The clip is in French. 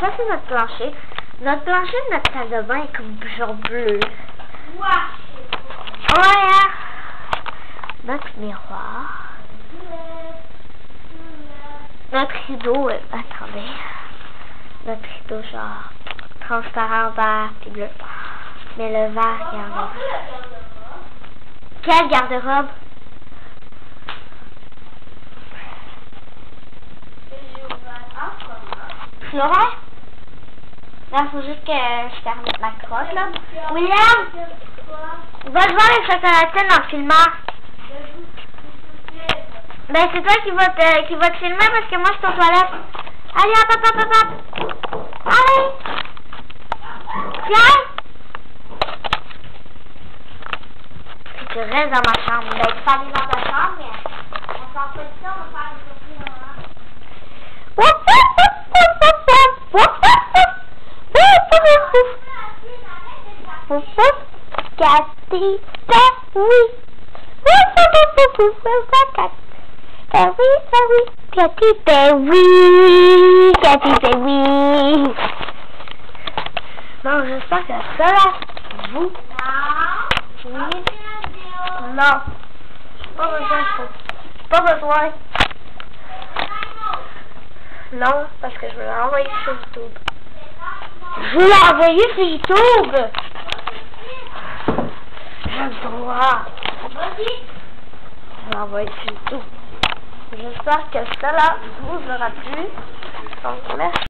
ça c'est notre plancher. Notre plancher de notre salle de bain est comme genre bleu. Ouais, hein? Notre miroir. Notre rideau, attendez. Notre rideau genre transparent, vert puis bleu. Mais le vert, regarde. Quel garde-robe? C'est vrai? Là, faut juste que je termine ma crotte, là. William! Va te voir les chocolatines en filmant. Ben, c'est toi qui va te filmer parce que moi, je suis aux toilettes. Allez, hop, hop, hop, hop. Allez! Viens! Tu restes dans ma chambre. Ben, tu peux aller dans ta chambre, mais on s'en fait ça, on va faire une surprise maman. Cathy, oui. Cathy, oui. Bon, j'espère que ça là, vous. Oui. Non. Pas besoin. Pas besoin. Non, parce que je vais l'envoyer sur YouTube. Je vais l'envoyer sur YouTube. J'ai le droit. Je vais l'envoyer sur YouTube. J'espère que ça là vous aura plu. Donc merci.